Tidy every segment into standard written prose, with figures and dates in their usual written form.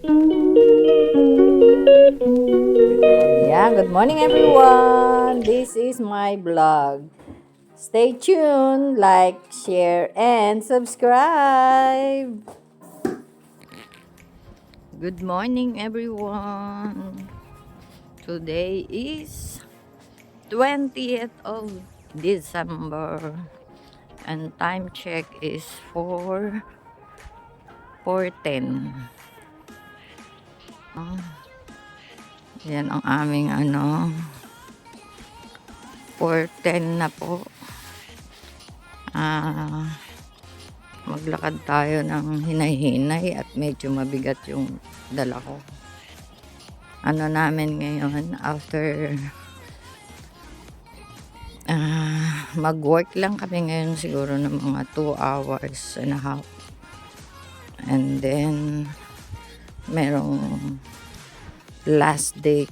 Yeah, good morning everyone. This is my vlog. Stay tuned, like, share, and subscribe. Good morning everyone. Today is 20th of December and time check is 4:10. Yan ang aming 4:10 na po. Maglakad tayo ng hinay-hinay at medyo mabigat yung dala ko. Ano namin ngayon after mag-work lang kami ngayon siguro ng mga 2 hours and a half. And then merong last day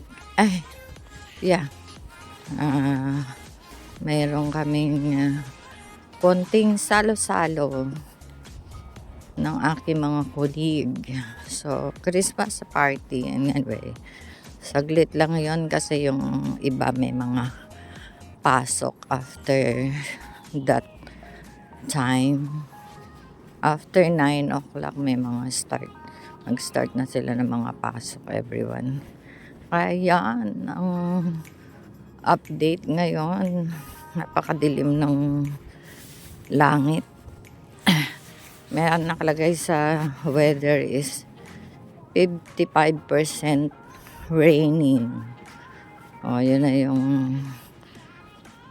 meron kaming konting salo-salo ng aking mga colleague. So, Christmas party. And anyway, saglit lang yon kasi yung iba may mga pasok after that time. After 9 o'clock may mga mag-start na sila ng mga pasok, everyone. Kaya yan ang update ngayon. Napakadilim ng langit. Meron nakalagay sa weather is 55% raining. Yun na yung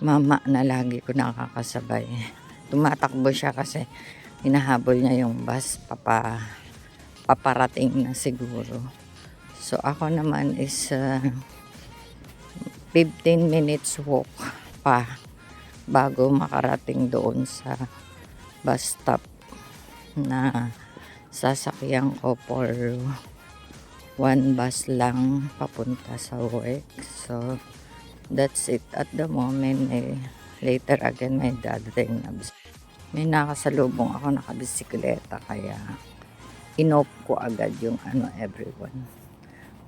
mama na lagi ko nakakasabay. Tumatakbo siya kasi hinahabol niya yung bus paparating na siguro. So ako naman is 15 minutes walk pa bago makarating doon sa bus stop na sasakyan ko for 1 bus lang papunta sa work. So that's it at the moment. Later again may dadating na may nakasalubong ako nakabisikleta kaya inop ko agad yung everyone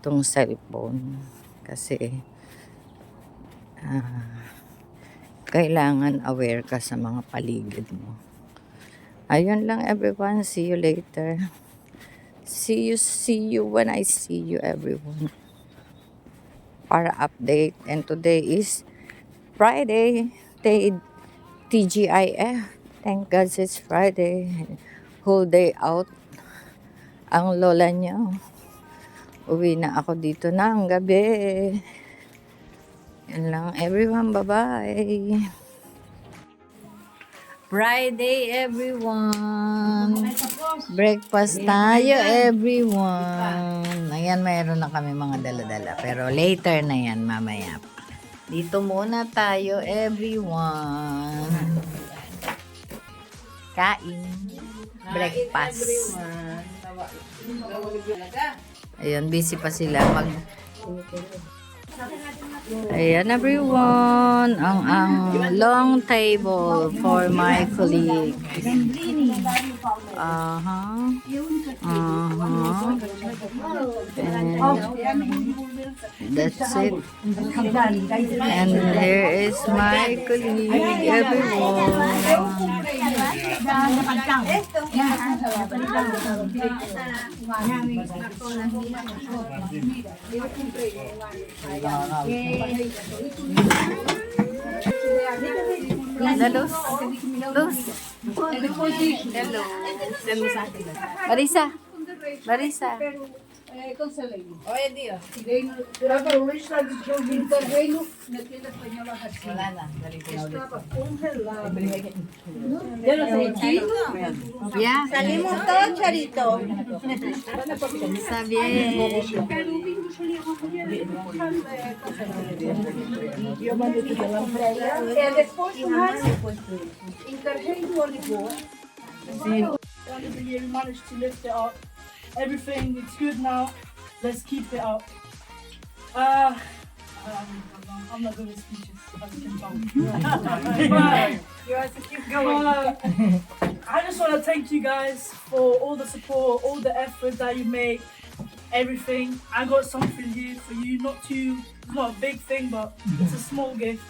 tong cellphone kasi kailangan aware ka sa mga paligid mo. Ayun lang everyone, see you later. See you when I see you everyone para update. And today is Friday, TGIF. Thank God it's Friday. Whole day out. Ang lola niya. Uwi na ako dito ng gabi. Yan lang everyone. Bye-bye. Friday everyone. Breakfast tayo everyone. Ayan, mayroon na kami mga dala-dala. Pero later na yan mamaya. Dito muna tayo everyone. Kain. Breakfast. Ayun, busy pa sila Ayan everyone, ang long table for my colleague. And that's it. And here is my colleague, everyone. Hello. Marisa. Hoy, Dio. Pero o estado de jogo interveio naquela espanhola assim. Estava congelado. Eu não sei. Yeah. Salimos todos, Charito. Está bien. Eu mandei tudo lá para ela. E depois mais interveio do Olivoa. End of the year, we managed to lift it up. Everything, it's good now. Let's keep it up. I'm not good with speeches. As you can tell. You have to keep going. I just want to thank you guys for all the support, all the effort that you make. everything. I got something here for you, it's not a big thing, but it's a small gift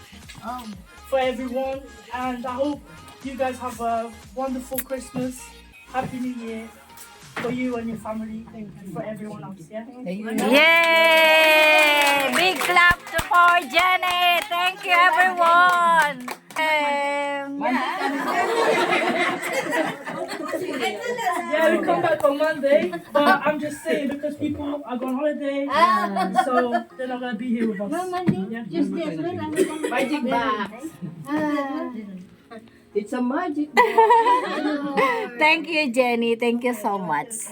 for everyone. And I hope you guys have a wonderful Christmas, Happy New Year for you and your family, for everyone else, yeah? Yay! Big clap for Jenny. Thank you, everyone. Yeah, we come back on Monday, but I'm just saying because people are going on holiday, so they're not going to be here with us. Yeah? Magic box. It's a magic Thank you, Jenny. Thank you so much.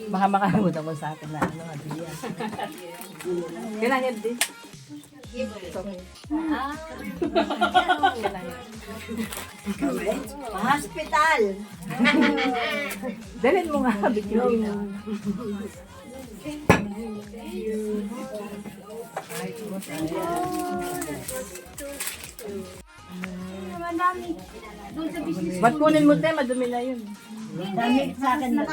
Baka makalimutan mo sa akin na ano, Adrian. Kailangan din. Hospital. Dalhin mo nga, bigyan mo. Ba't kunin mo tayo? Madumi na yun. Damit sa akin na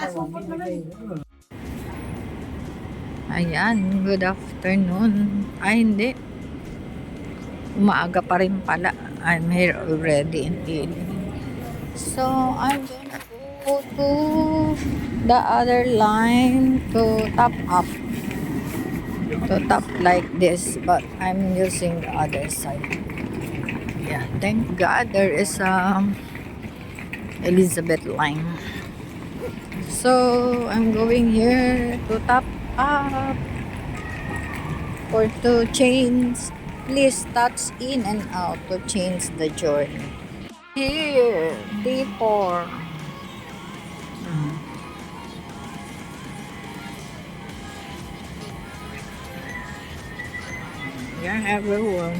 Ayan, good afternoon. Ay, hindi. Umaaga pa rin pala. I'm here already in Eden. So, I'm gonna go to the other line to top up. To top like this, but I'm using the other side. Yeah, thank God there is Elizabeth line. So, I'm going here to top up or to change. Please touch in and out to change the journey. Here, D4. Yeah, everyone.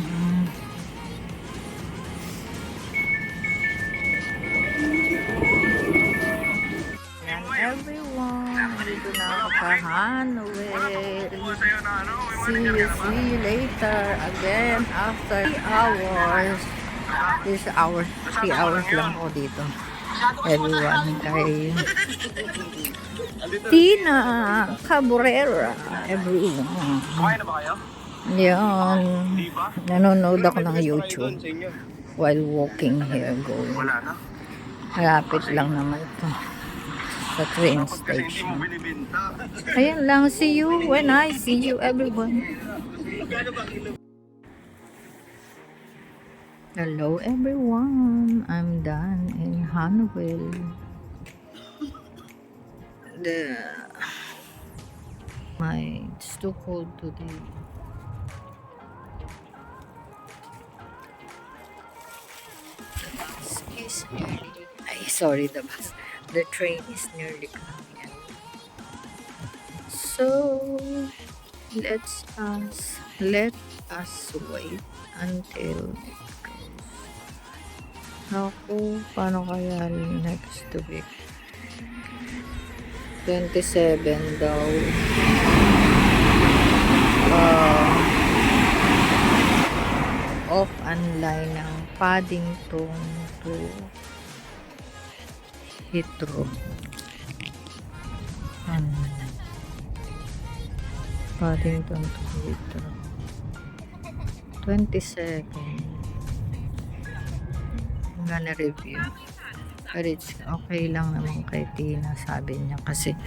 Everyone, dito na ako sa Hanwell. See you later again after 3 hours. 3 hours lang ako dito. Everyone, kay Tina Cabrera. Everyone. Kumain na ba kayo? Yan. Nanonood ako ng YouTube while walking here going. Wala na. Malapit lang naman ito sa train station. Hindi mo binibinta. Ayan lang, see you when I see you, everyone. Hello, everyone. I'm done in Hanwell. It's too cold today. Is nearly, sorry, the train is nearly coming. So let us wait until it goes. Ako, paano kaya next week? 27 daw. Off online ng Paddington to Heathrow. Paddington to Heathrow. 27. I'm gonna review. But it's okay lang naman kay Tina, sabi niya. Kasi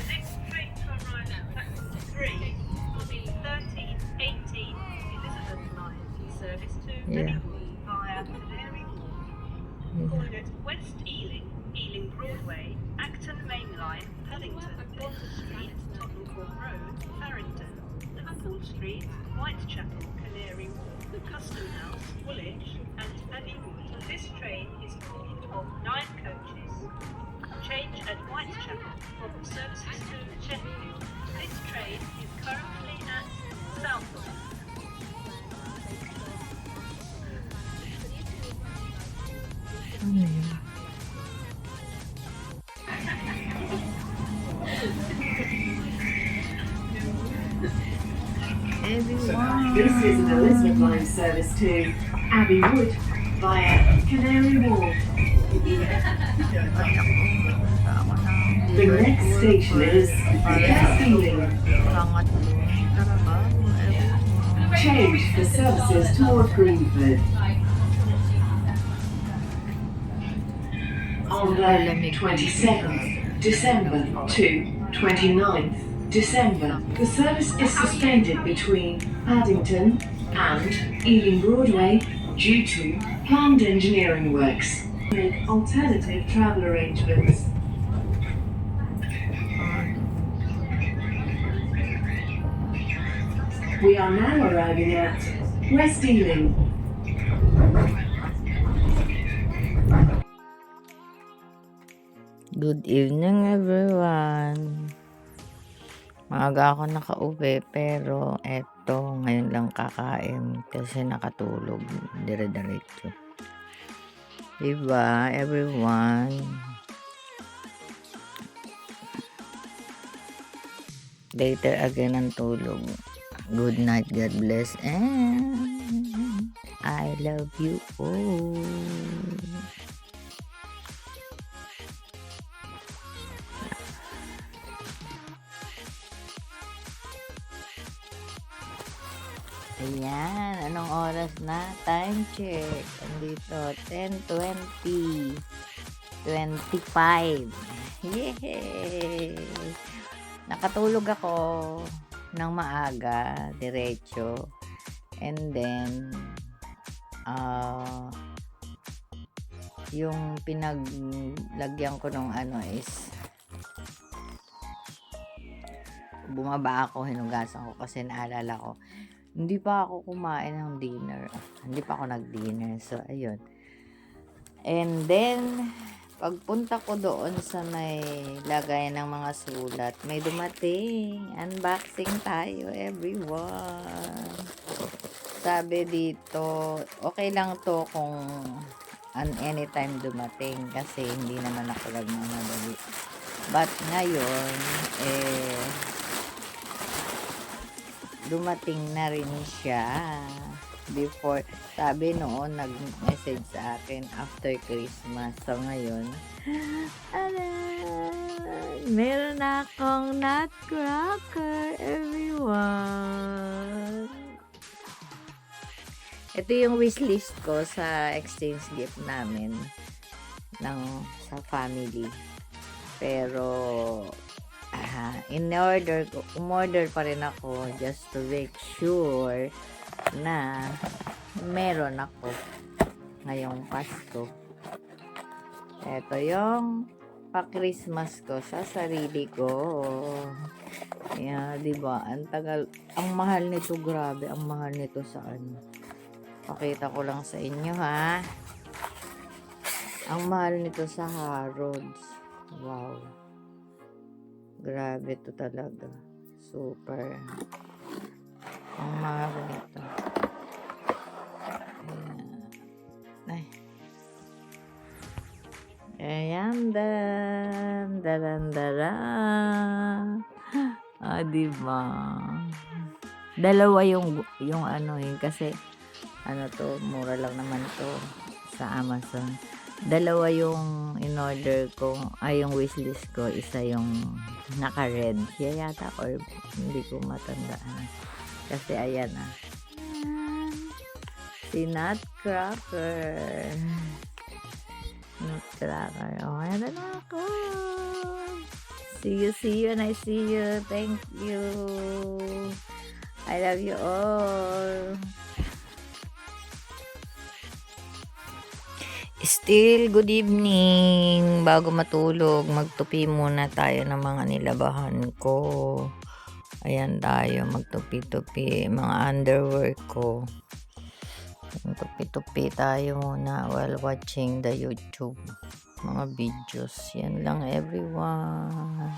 yeah. Toilet West Ealing, Ealing Broadway, Acton Main Line, Paddington, Water Street, Tottenham Court Road, Farringdon, Liverpool Street, Whitechapel, Canary Wharf, Custom House, Woolwich, and Abbeywood. This train is formed of 9 coaches. Change at Whitechapel for services to Sheffield. This train is currently at Southall. Ano yun? everyone. This is an Elizabeth line service to Abbey Wood via Canary Wharf. The next station is West Ealing. Change for services toward Greenford. On the 27th December to 29th December, the service is suspended between Paddington and Ealing Broadway due to planned engineering works. Make alternative travel arrangements. We are now arriving at West Ealing. Good evening everyone. Maaga ako nakauwi pero eto ngayon lang kakain kasi nakatulog dire-diretso. Diba everyone? Later again ang tulog. Good night, God bless, and I love you all. Ayan, anong oras na? Time check. Andito, 10:20. 25. Yay! Nakatulog ako ng maaga, diretso. And then, yung pinaglagyan ko nung is bumaba ako, hinugasan ko kasi naalala ko hindi pa ako kumain ng dinner. Hindi pa ako nag-dinner. So, ayun. And then, pagpunta ko doon sa may lagay ng mga sulat, may dumating. Unboxing tayo, everyone. Sabi dito, okay lang to kung anytime dumating kasi hindi naman ako nagmamadali. But ngayon, dumating na rin siya. Before, sabi noon, nag-message sa akin after Christmas. So, ngayon, meron akong nutcracker, everyone. Ito yung wishlist ko sa exchange gift namin sa family. Pero, umorder pa rin ako just to make sure na meron ako ngayong Pasko. Ito yung pa-Christmas ko sa sarili ko. Yeah, diba? Ang tagal, ang mahal nito, grabe, ang mahal nito sa ano. Pakita ko lang sa inyo, ha. Ang mahal nito sa Harrods. Wow. Grabe to talaga. Super. Ang mahal nito. Ayan. Ayan. Diba? Dalawa yung kasi to, mura lang naman to sa Amazon. Dalawa yung in-order ko, yung wishlist ko, isa yung naka-red. Siya yata or hindi ko matandaan. Kasi ayan si Nutcracker. Nutcracker. Oh, ayan na ako. See you, and I see you. Thank you. I love you all. Still, good evening. Bago matulog, magtupi muna tayo ng mga nilabahan ko. Ayan tayo, magtupi-tupi. Mga underwear ko. Magtupi-tupi tayo muna while watching the YouTube. Mga videos. Yan lang, everyone.